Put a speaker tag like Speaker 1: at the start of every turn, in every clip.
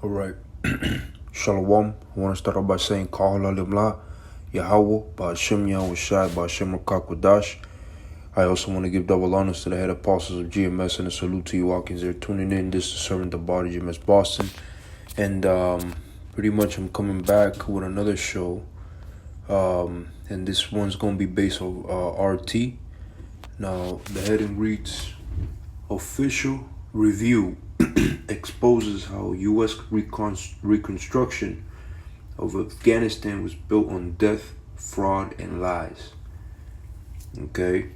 Speaker 1: All right. Shalom. I want to start off by saying Kahala Limla, Yahweh, Ba'ashem Yahushai, Ba'ashem Rakakwadash. I also want to give double honors to the head apostles of GMS and a salute to you Watkins there tuning in. This is Servant the Body, GMS Boston. And pretty much I'm coming back with another show. And this one's going to be based on RT. Now, the heading reads, Official Review exposes how U.S. reconstruction of Afghanistan was built on death, fraud, and lies. Okay?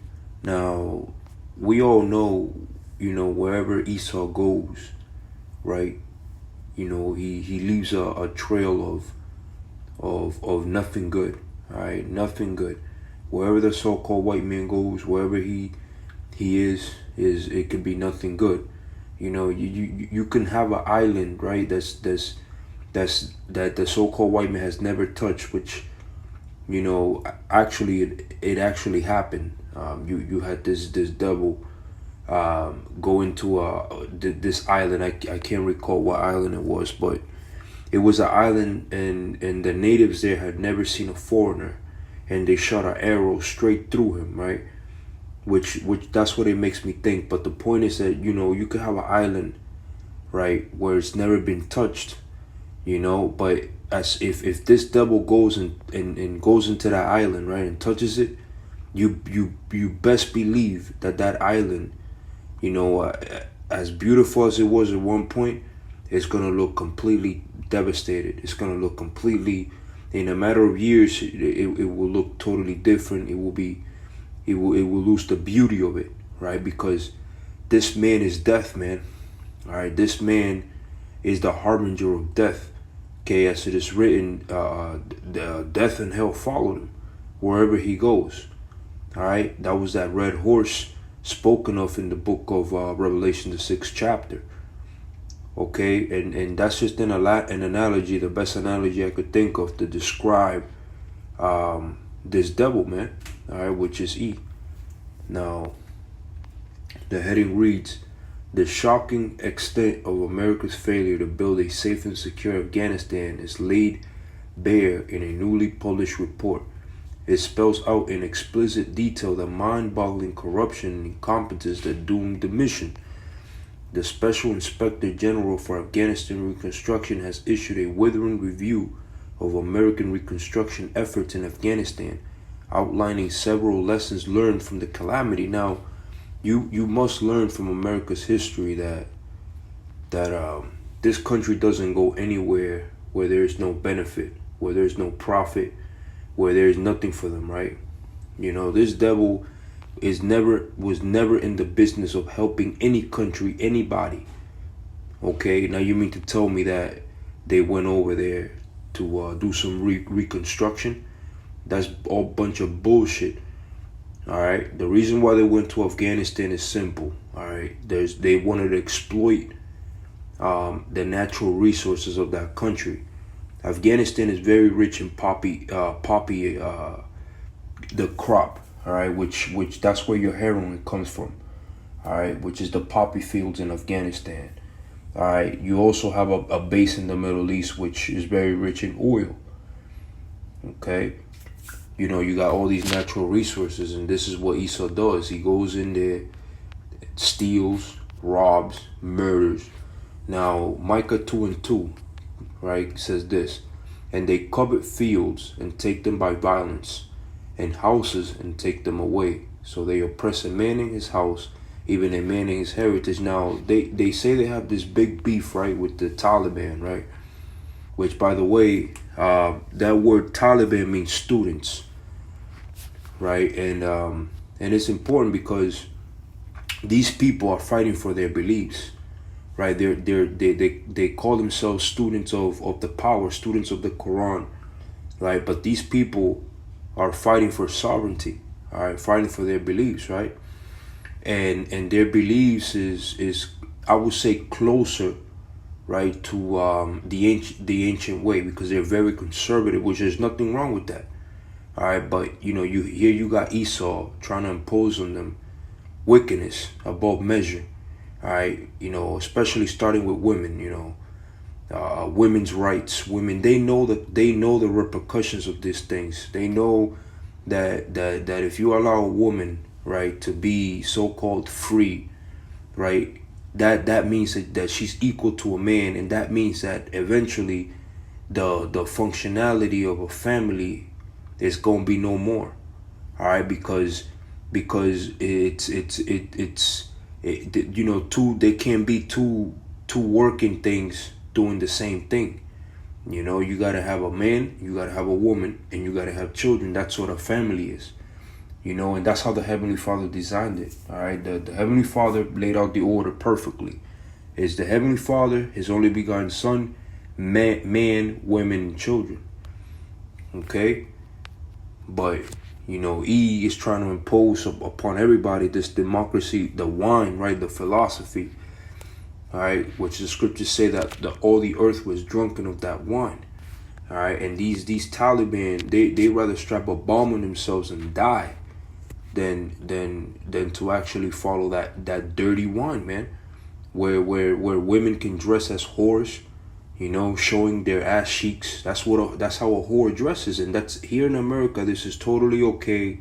Speaker 1: Now, we all know, wherever Esau goes, right? He leaves a trail of nothing good, all right? Nothing good. Wherever the so-called white man goes, wherever he is it could be nothing good. You can have an island, right? That the so-called white man has never touched, which, actually it actually happened. You had this devil go into this island. I can't recall what island it was, but it was an island, and the natives there had never seen a foreigner, and they shot an arrow straight through him, right? Which that's what it makes me think. But the point is that, you could have an island, right, where it's never been touched, but as if this devil goes and goes into that island, right, and touches it, you best believe that island, as beautiful as it was at one point, it's gonna look completely devastated. It's gonna look completely, in a matter of years, it will look totally different. It will lose the beauty of it, right? Because this man is death, man. All right, this man is the harbinger of death. Okay, as it is written, the death and hell followed him wherever he goes. All right, that was that red horse spoken of in the book of Revelation, the 6th chapter. Okay, and that's just an analogy, the best analogy I could think of to describe this devil, man. All right, which is E. Now, the heading reads, the shocking extent of America's failure to build a safe and secure Afghanistan is laid bare in a newly published report. It spells out in explicit detail the mind-boggling corruption and incompetence that doomed the mission. The Special Inspector General for Afghanistan Reconstruction has issued a withering review of American reconstruction efforts in Afghanistan, outlining several lessons learned from the calamity. Now, you must learn from America's history that this country doesn't go anywhere where there's no benefit, where there's no profit, where there's nothing for them, right? This devil was never in the business of helping any country, anybody. Okay, now you mean to tell me that they went over there to do some reconstruction? That's all bunch of bullshit. All right. The reason why they went to Afghanistan is simple. All right. They wanted to exploit the natural resources of that country. Afghanistan is very rich in poppy, the crop. All right. Which that's where your heroin comes from. All right. Which is the poppy fields in Afghanistan. All right. You also have a base in the Middle East which is very rich in oil. Okay. You got all these natural resources, and this is what Esau does. He goes in there, steals, robs, murders. Now, Micah 2:2, right, says this, and they covet fields and take them by violence, and houses and take them away. So they oppress a man in his house, even a man in his heritage. Now, they say they have this big beef, right, with the Taliban, right? Which, by the way, that word Taliban means students, right? And it's important because these people are fighting for their beliefs, right? They call themselves students of the power, students of the Quran, right? But these people are fighting for sovereignty, all right, fighting for their beliefs, right? And their beliefs is I would say closer, right, to the ancient way, because they're very conservative, which there's nothing wrong with that. All right, but you got Esau trying to impose on them wickedness above measure. All right, especially starting with women, women's rights. Women, they know the repercussions of these things. They know that if you allow a woman, right, to be so-called free, right, that means that she's equal to a man, and that means that eventually the functionality of a family is gonna be no more. All right, because you know, two, they can't be two working things doing the same thing. You know, you gotta have a man, you gotta have a woman, and you gotta have children. That's what a family is. You know, and that's how the Heavenly Father designed it. All right, the Heavenly Father laid out the order perfectly. It's the Heavenly Father, His only begotten Son, man, women, and children. Okay, but you know, E is trying to impose upon everybody this democracy, the wine, right, the philosophy. All right, which the scriptures say that all the earth was drunken of that wine. All right, and these Taliban, they rather strap a bomb on themselves and die than to actually follow that dirty wine, man. Where women can dress as whores, you know, showing their ass cheeks. That's how a whore dresses, and that's here in America. This is totally okay,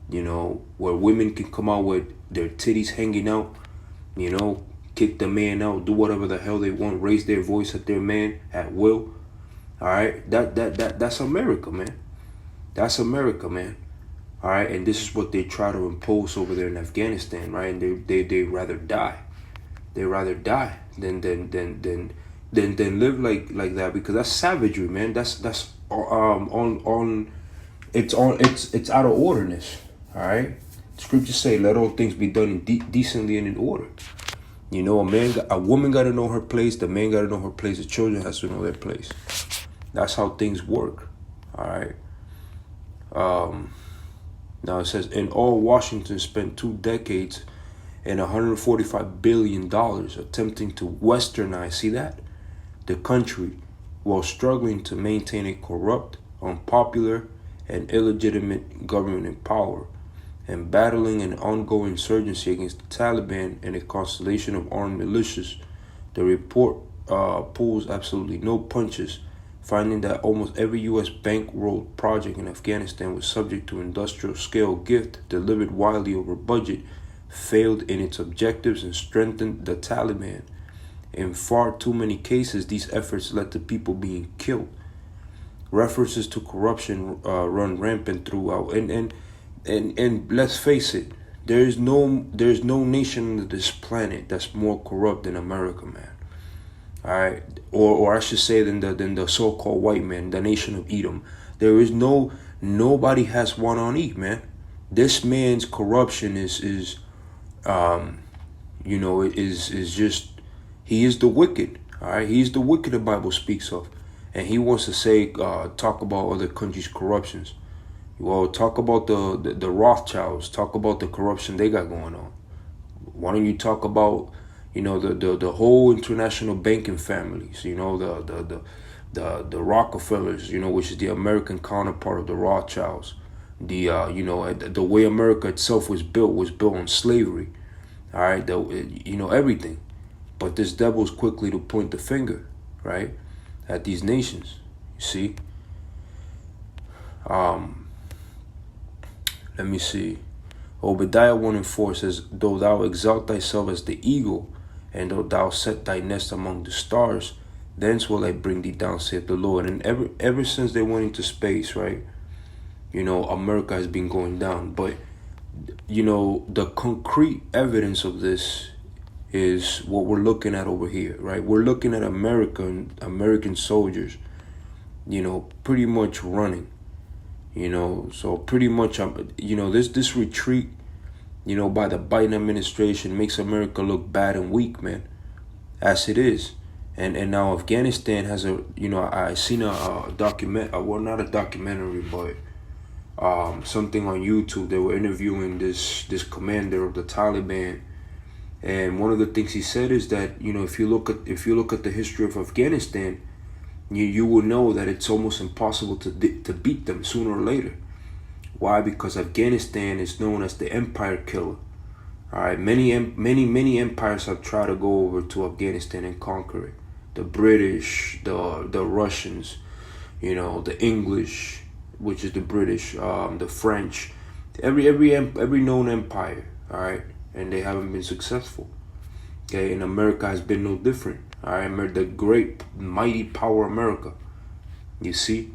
Speaker 1: you know, where women can come out with their titties hanging out, you know, kick the man out, do whatever the hell they want, raise their voice at their man at will. All right, that's America, man. That's America, man. All right, and this is what they try to impose over there in Afghanistan, right? And they rather die. They rather die than live like that, because that's savagery, man. That's it's out of orderness. All right, scriptures say, "Let all things be done decently and in order." You know, a woman got to know her place. The man got to know her place. The children has to know their place. That's how things work. All right. Now it says, in all, Washington spent 2 decades and $145 billion attempting to westernize, see that? The country, while struggling to maintain a corrupt, unpopular, and illegitimate government in power, and battling an ongoing insurgency against the Taliban and a constellation of armed militias. The report pulls absolutely no punches, finding that almost every U.S. bankrolled project in Afghanistan was subject to industrial-scale gift delivered widely over budget, failed in its objectives, and strengthened the Taliban. In far too many cases, these efforts led to people being killed. References to corruption run rampant throughout, and let's face it, there's no nation on this planet that's more corrupt than America, man. All right, or I should say than the so-called white man, the nation of Edom. There is nobody has one on E, man. This man's corruption is you know, is just, he is the wicked. All right, he's the wicked the Bible speaks of, and he wants to say talk about other countries' corruptions. Well, talk about the Rothschilds. Talk about the corruption they got going on. Why don't you talk about, you know, the whole international banking families? You know, the Rockefellers. You know, which is the American counterpart of the Rothschilds. You know, the way America itself was built on slavery. All right, you know, everything. But this devil is quickly to point the finger, right, at these nations. You see. Let me see. Obadiah 1:4 says, though thou exalt thyself as the eagle, and though thou set thy nest among the stars, thence will I bring thee down, saith the Lord. And ever since they went into space, right, you know, America has been going down. But, you know, the concrete evidence of this is what we're looking at over here, right? We're looking at American soldiers, you know, pretty much running. You know, so pretty much, you know, this retreat, you know, by the Biden administration makes America look bad and weak, man, as it is. And now Afghanistan has a, you know, I seen a document, well, not a documentary, but something on YouTube. They were interviewing this commander of the Taliban, and one of the things he said is that, you know, if you look at the history of Afghanistan, you will know that it's almost impossible to beat them sooner or later. Why? Because Afghanistan is known as the empire killer. All right, many empires have tried to go over to Afghanistan and conquer it. the British, the Russians, you know, the English, which is the British, the French, every known empire, all right, and they haven't been successful. Okay, and America has been no different. All right, the great mighty power America. You see,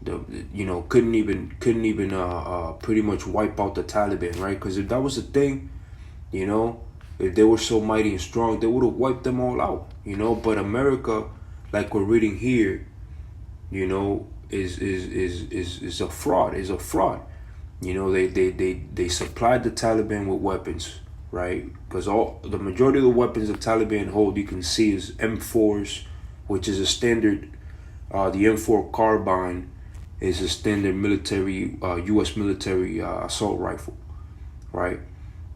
Speaker 1: couldn't even pretty much wipe out the Taliban, right? Because if that was the thing, you know, if they were so mighty and strong, they would have wiped them all out, you know. But America, like we're reading here, you know, is a fraud. Is a fraud. You know, they supplied the Taliban with weapons, right? Because the majority of the weapons the Taliban hold, you can see, is M4s, which is a standard. The M4 carbine is a standard military, U.S. military assault rifle, right?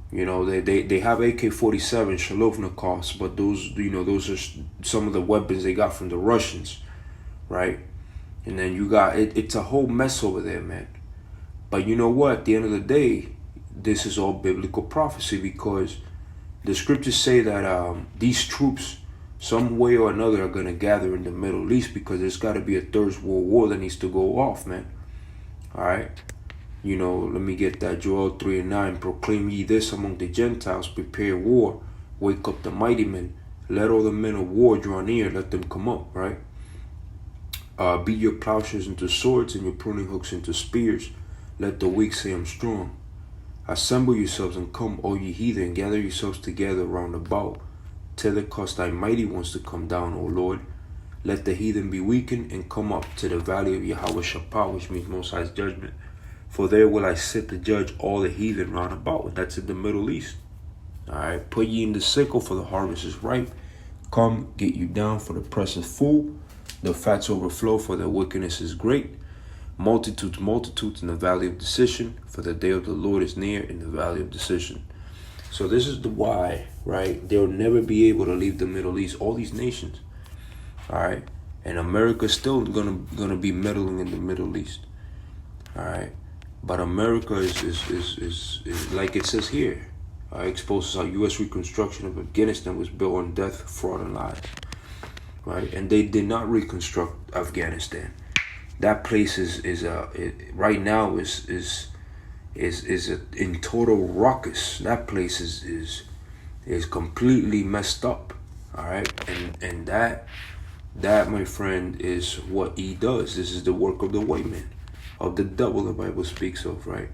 Speaker 1: You know, they have AK-47 Shalovnikovs, but those are some of the weapons they got from the Russians, right? And then you got it's a whole mess over there, man. But you know what? At the end of the day, this is all biblical prophecy, because the scriptures say that these troops, some way or another, are going to gather in the Middle East, because there's got to be a third world war that needs to go off, man. All right. You know, let me get that. Joel 3:9. Proclaim ye this among the Gentiles, prepare war, wake up the mighty men, let all the men of war draw near, let them come up, right? Beat your plowshares into swords and your pruning hooks into spears. Let the weak say, I'm strong. Assemble yourselves and come, all ye heathen, gather yourselves together round about. Tether cause thy mighty ones to come down, O Lord. Let the heathen be weakened and come up to the valley of Yahweh Shaphat, which means Most High's judgment. For there will I sit to judge all the heathen round about. And that's in the Middle East. All right. Put ye in the sickle, for the harvest is ripe. Come, get you down, for the press is full. The fats overflow, for their wickedness is great. Multitudes in the valley of decision, for the day of the Lord is near in the valley of decision. So this is the why, right? They'll never be able to leave the Middle East. All these nations, all right? And America's still gonna be meddling in the Middle East, all right? But America is like it says here, exposes how U.S. reconstruction of Afghanistan was built on death, fraud, and lies, right? And they did not reconstruct Afghanistan. That place right now is in total ruckus. That place is completely messed up. All right, and that my friend is what he does. This is the work of the white man, of the devil the Bible speaks of, right?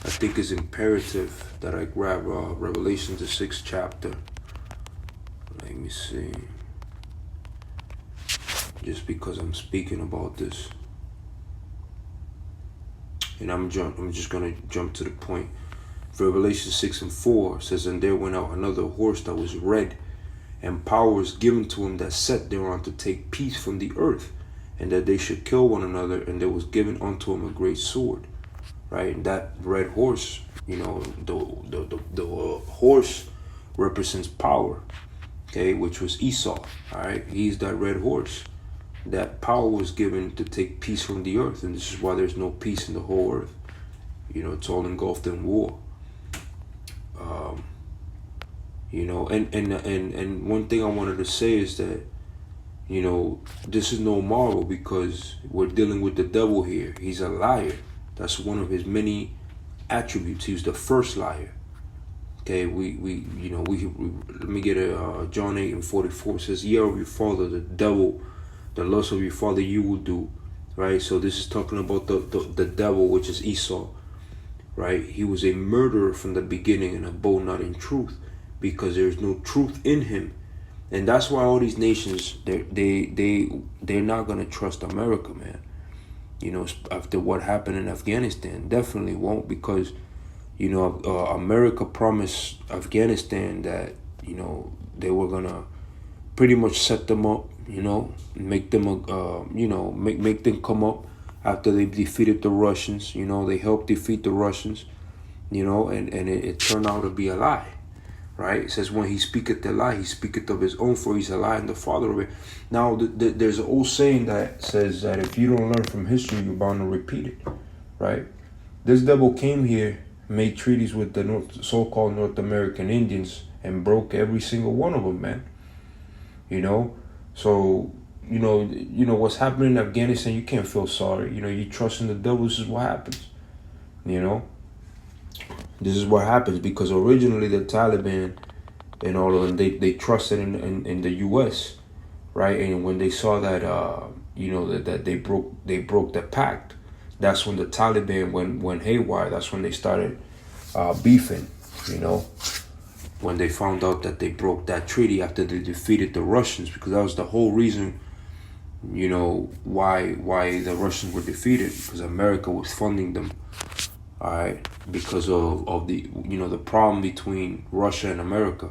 Speaker 1: I think it's imperative that I grab Revelation, the 6th chapter. Let me see. Just because I'm speaking about this. And I'm just going to jump to the point. Revelation 6:4 says, and there went out another horse that was red, and power was given to him that sat thereon to take peace from the earth, and that they should kill one another, and there was given unto him a great sword. Right? And that red horse, you know, the horse represents power, okay, which was Esau. All right, he's that red horse. That power was given to take peace from the earth, and this is why there's no peace in the whole earth. You know, it's all engulfed in war. You know, and one thing I wanted to say is that, you know, this is no marvel, because we're dealing with the devil here. He's a liar. That's one of his many attributes. He's the first liar. Okay, we let me get a John 8:44 says, ye are of your father the devil, the lust of your father you will do. Right? So this is talking about the devil, which is Esau. Right? He was a murderer from the beginning and abode not in truth, because there is no truth in him. And that's why all these nations, they're not gonna trust America, man. You know, after what happened in Afghanistan, definitely won't, because, you know, America promised Afghanistan that, you know, they were gonna pretty much set them up, you know, make them, make them come up after they defeated the Russians. You know, they helped defeat the Russians, you know, and it turned out to be a lie. Right? It says, when he speaketh a lie, he speaketh of his own, for he's a lie and the father of it. Now, there's an old saying that says that if you don't learn from history, you're bound to repeat it. Right? This devil came here, made treaties with the so-called North American Indians, and broke every single one of them, man. you know. So you know what's happening in Afghanistan. You can't feel sorry. You know, you trust in the devil. This is what happens. You know, this is what happens because originally the Taliban and all of them, they trusted in the U.S., right? And when they saw that that they broke the pact, that's when the Taliban went haywire. That's when they started beefing. You know, when they found out that they broke that treaty after they defeated the Russians, because that was the whole reason, why the Russians were defeated, because America was funding them. All right, because of the the problem between Russia and America.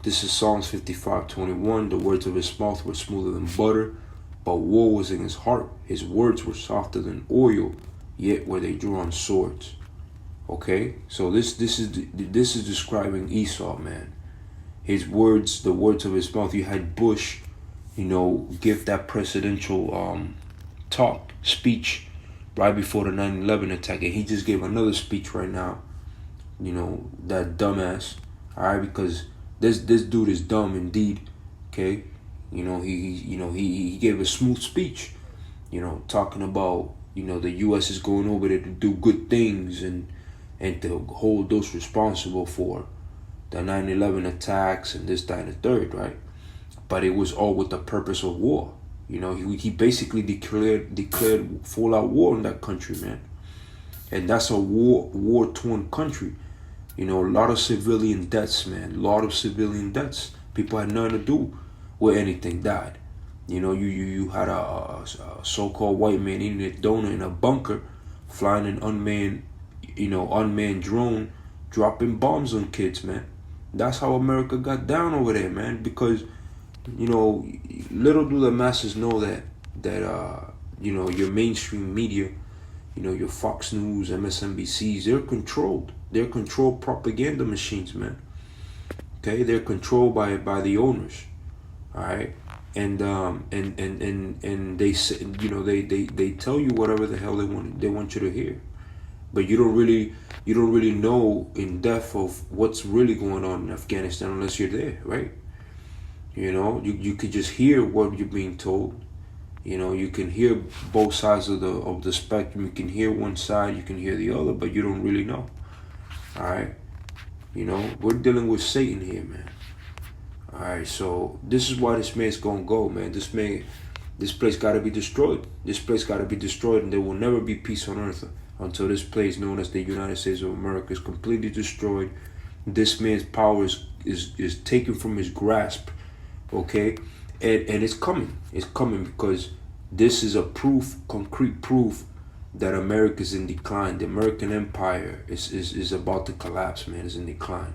Speaker 1: This is Psalms 55:21. The words of his mouth were smoother than butter, but war was in his heart. His words were softer than oil, yet were they drawn swords. Okay, so this is describing Esau, man. His words, the words of his mouth. You had Bush, give that presidential speech right before the 9/11 attack, and he just gave another speech right now. That dumbass. All right, because this dude is dumb indeed. Okay, he gave a smooth speech. Talking about the U.S. is going over there to do good things and to hold those responsible for the 9/11 attacks and this, that, and the third, right? But it was all with the purpose of war. He basically declared full out war in that country, man. And that's a war-torn country. A lot of civilian deaths, man. A lot of civilian deaths. People had nothing to do with anything, died. You had a so-called white man eating a donut in a bunker, flying an unmanned drone, dropping bombs on kids, man. That's how America got down over there, man. Because, little do the masses know that your mainstream media, your Fox News, MSNBCs, they're controlled. They're controlled propaganda machines, man. Okay, they're controlled by the owners. All right, and they say, they tell you whatever the hell they want you to hear, but you don't really know in depth of what's really going on in Afghanistan unless you're there, right? You could just hear what you're being told. You can hear both sides of the spectrum. You can hear one side, you can hear the other, but you don't really know. All right, we're dealing with Satan here, man. All right, so this is why this man's gonna go, man. This place gotta be destroyed. This place gotta be destroyed, and there will never be peace on earth until this place known as the United States of America is completely destroyed. This man's power is taken from his grasp. Okay, and it's coming. It's coming because this is a concrete proof that America's in decline. The American empire is about to collapse, man. It's in decline.